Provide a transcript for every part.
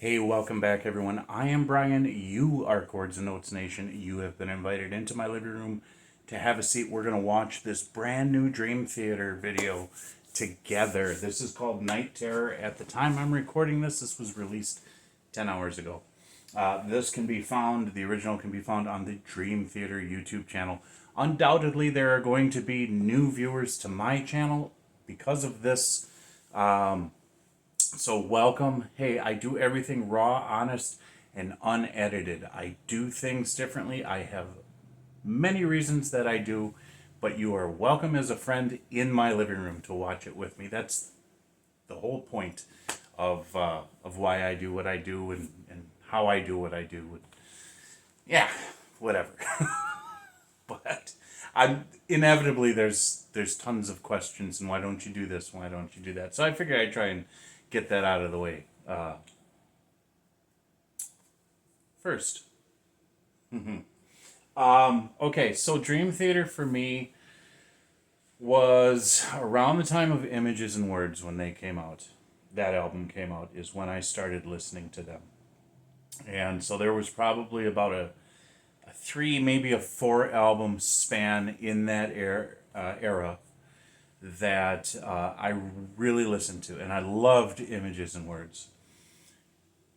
Hey, welcome back, everyone. I am Brian. You are Chords and Notes Nation. You have been invited into my living room to have a seat. We're going to watch this brand new Dream Theater video together. This is called Night Terror. At the time I'm recording this was released 10 hours ago. This can be found, the original can be found on the Dream Theater YouTube channel. Undoubtedly, there are going to be new viewers to my channel because of this. So welcome. Hey, I do everything raw, honest, and unedited. I do things differently. I have many reasons that I do, but you are welcome as a friend in my living room to watch it with me. That's the whole point of why I do what I do and how I do what I do. Yeah, whatever. But I'm inevitably there's tons of questions and why don't you do this? Why don't you do that? So I figure I'd try and get that out of the way first. Okay, so Dream Theater for me was around the time of Images and Words when they came out. That album came out is when I started listening to them. And so there was probably about a three, maybe a four album span in that era that I really listened to, and I loved Images and Words.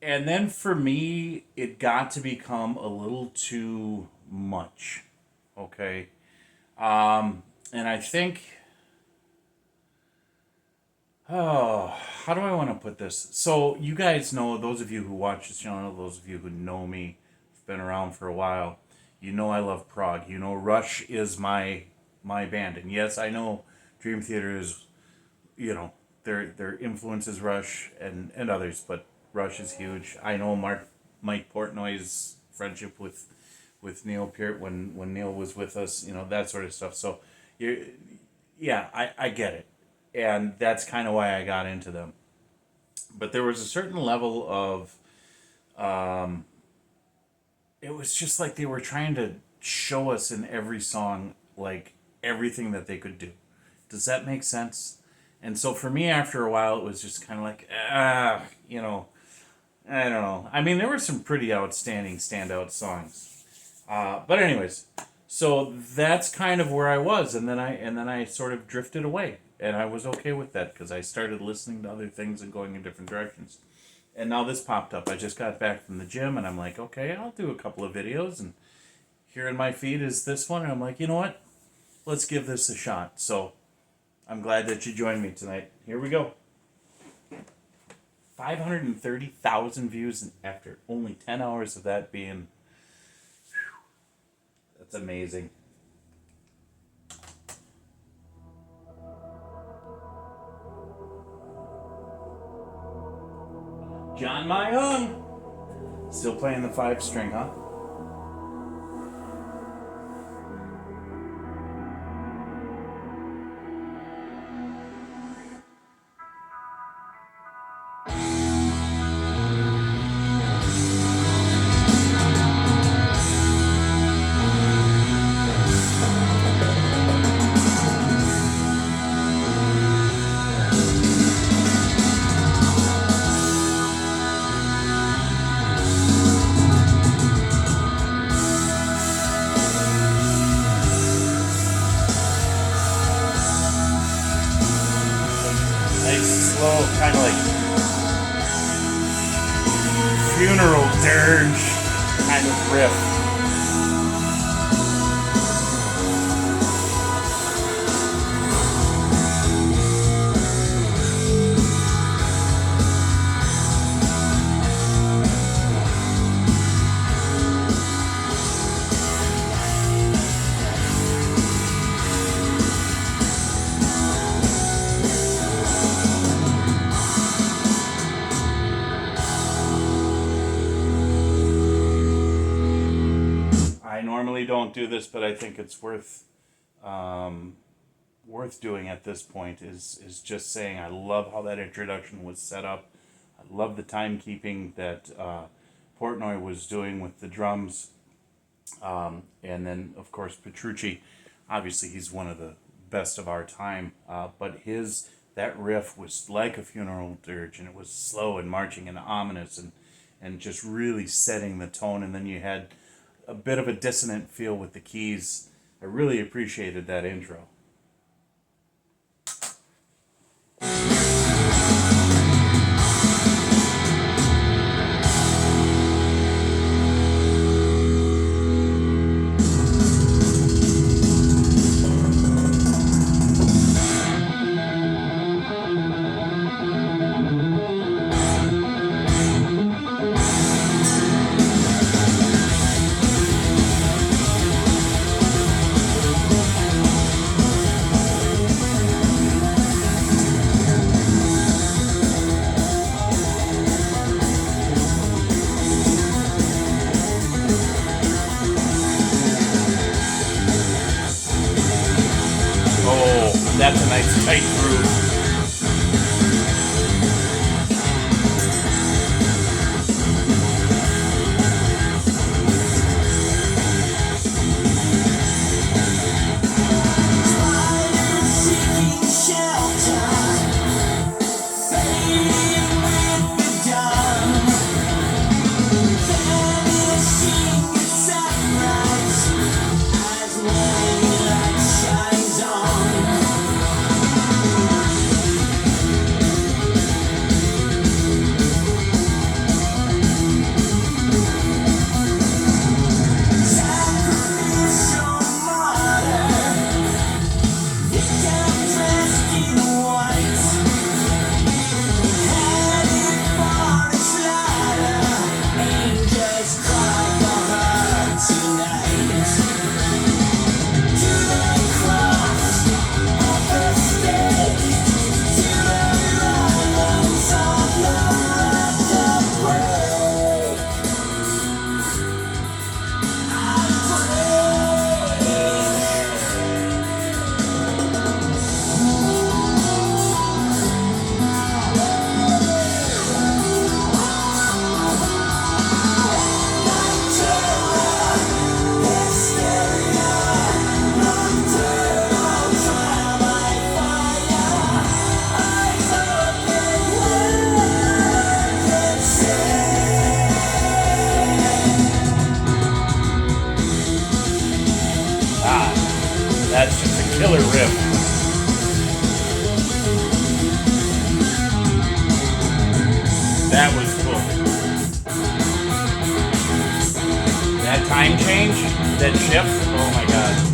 And then for me, it got to become a little too much. Okay. And I think, oh, how do I want to put this? So, you guys know, those of you who watch this channel, those of you who know me, have been around for a while, you know I love prog. You know Rush is my band. And yes, I know Dream Theater is, their influence is Rush and others, but Rush is huge. I know Mike Portnoy's friendship with Neil Peart when Neil was with us, that sort of stuff. So, you yeah, I get it. And that's kind of why I got into them. But there was a certain level of, it was just like they were trying to show us in every song, like, everything that they could do. Does that make sense? And so for me, after a while, it was just kind of like, I don't know. I mean, there were some pretty outstanding standout songs. But anyways, so that's kind of where I was, and then I sort of drifted away, and I was okay with that because I started listening to other things and going in different directions. And now this popped up. I just got back from the gym, and I'm like, okay, I'll do a couple of videos, and here in my feed is this one, and I'm like, you know what? Let's give this a shot. So I'm glad that you joined me tonight. Here we go. 530,000 views after only 10 hours of that being. That's amazing. John Mayung. Still playing the five string, huh? Nice, slow, kind of like funeral dirge kind of riff. I normally don't do this, but I think it's worth doing at this point. Is just saying I love how that introduction was set up. I love the timekeeping that Portnoy was doing with the drums, and then of course Petrucci. Obviously, he's one of the best of our time. But his that riff was like a funeral dirge, and it was slow and marching and ominous, and and just really setting the tone. And then you had a bit of a dissonant feel with the keys. I really appreciated that intro. That's a nice tight groove. That's just a killer riff. That was cool. That time change, that shift, oh my god.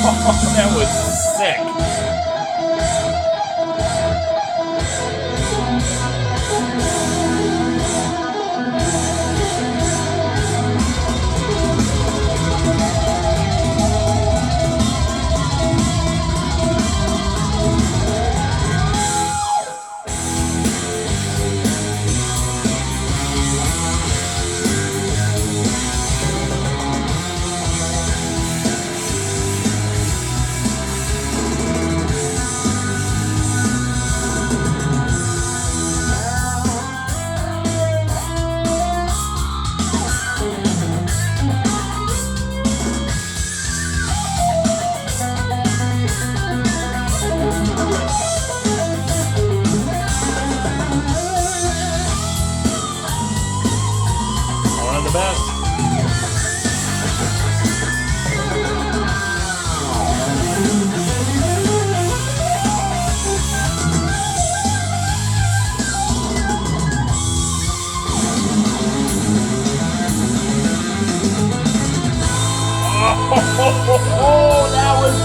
That was sick. One of the best. Oh, that was.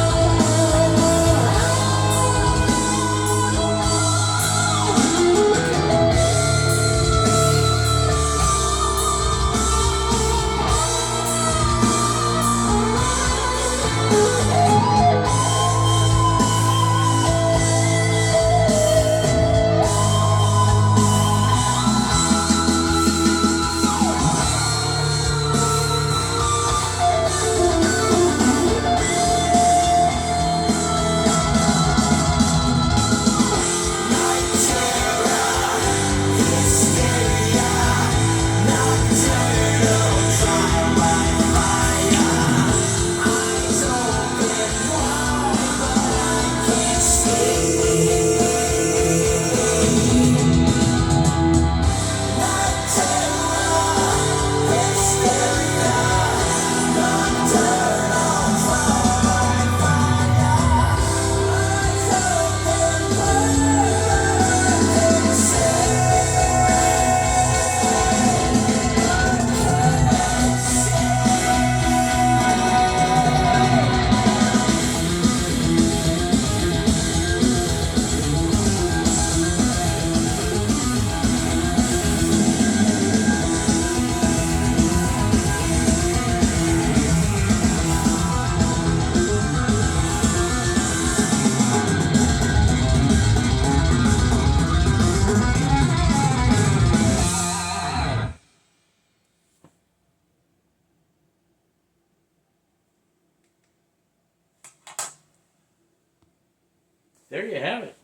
There you have it.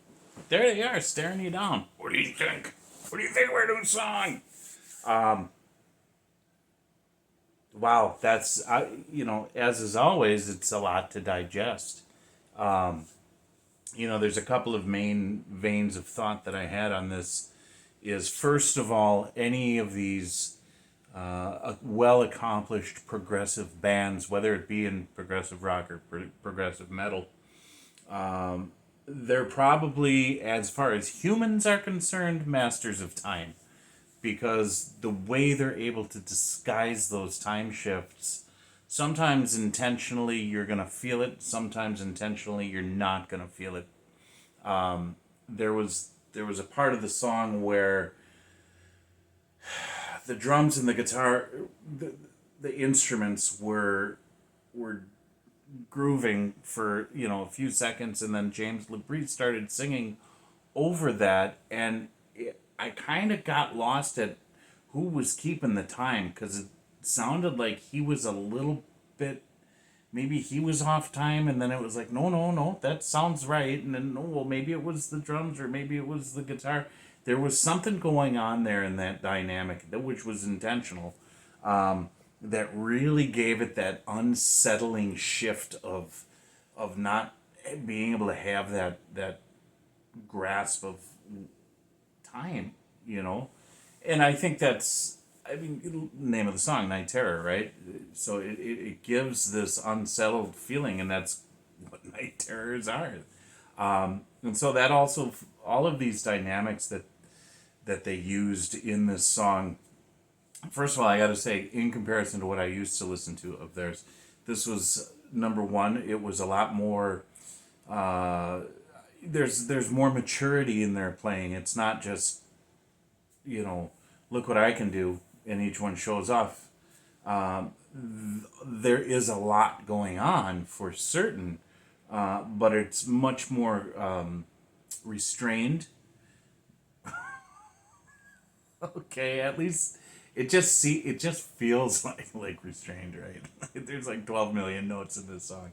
There they are, staring you down. What do you think? What do you think of our new song? Wow, that's as is always, it's a lot to digest. There's a couple of main veins of thought that I had on this. Is first of all, any of these well accomplished progressive bands, whether it be in progressive rock or progressive metal, they're probably, as far as humans are concerned, masters of time, because the way they're able to disguise those time shifts, sometimes intentionally you're going to feel it, sometimes intentionally you're not going to feel it. There was a part of the song where the drums and the guitar, the instruments were grooving for a few seconds, and then James LaBrie started singing over that, and I kind of got lost at who was keeping the time, because it sounded like he was a little bit, maybe he was off time, and then it was like, no, no, no, that sounds right, and then no, well, maybe it was the drums or maybe it was the guitar. There was something going on there in that dynamic which was intentional, that really gave it that unsettling shift of not being able to have that grasp of time, and I think that's, I mean, name of the song, Night Terror, right? So it gives this unsettled feeling, and that's what night terrors are. And so that also, all of these dynamics that they used in this song, first of all, I got to say, in comparison to what I used to listen to of theirs, this was number one, it was a lot more. Uh, there's more maturity in their playing. It's not just, look what I can do, and each one shows off. There is a lot going on for certain, but it's much more restrained. Okay, at least it just feels like restrained, right? There's like 12 million notes in this song.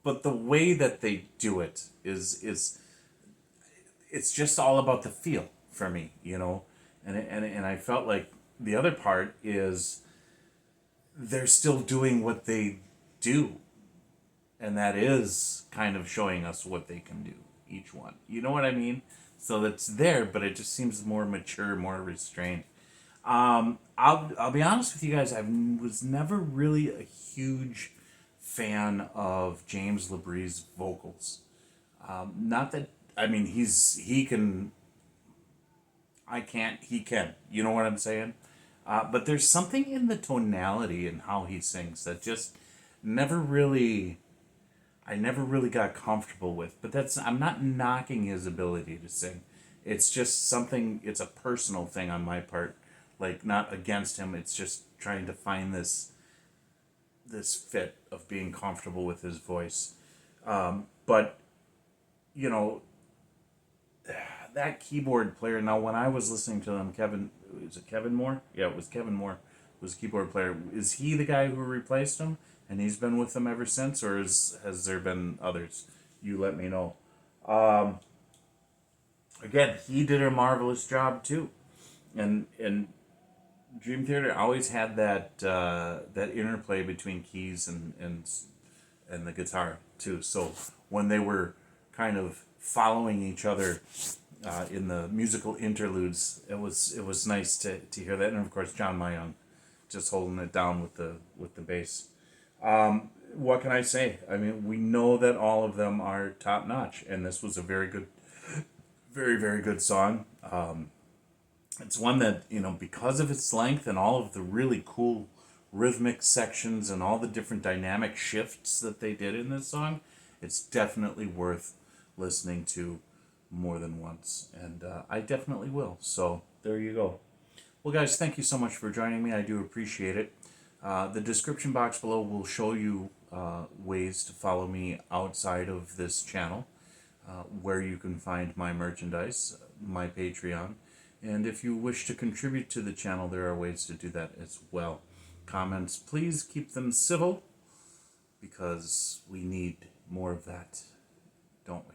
But the way that they do it is it's just all about the feel for me, and I felt like the other part is they're still doing what they do, and that is kind of showing us what they can do, each one. You know what I mean? So that's there, but it just seems more mature, more restrained. I'll be honest with you guys. Was never really a huge fan of James LeBrie's vocals. Not that I mean he can. I can't. He can. You know what I'm saying? But there's something in the tonality and how he sings that just never really. I never really got comfortable with. But I'm not knocking his ability to sing. It's just something. It's a personal thing on my part. Like not against him. It's just trying to find this fit of being comfortable with his voice. But you know that keyboard player. Now, when I was listening to them, is it Kevin Moore? Yeah, it was Kevin Moore. Was a keyboard player. Is he the guy who replaced him, and he's been with them ever since, or has there been others? You let me know. Again, he did a marvelous job too, and Dream Theater always had that interplay between keys and the guitar too. So when they were kind of following each other in the musical interludes, it was nice to hear that, and of course John Mayung just holding it down with the bass. What can I say? I mean, we know that all of them are top notch, and this was a very good, very very good song. It's one that because of its length and all of the really cool rhythmic sections and all the different dynamic shifts that they did in this song, it's definitely worth listening to more than once, and I definitely will. So there you go. Well, guys, thank you so much for joining me. I do appreciate it. The description box below will show you ways to follow me outside of this channel, where you can find my merchandise, my Patreon, and if you wish to contribute to the channel, there are ways to do that as well. Comments, please keep them civil, because we need more of that, don't we?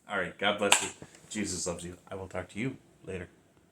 All right, God bless you. Jesus loves you. I will talk to you later.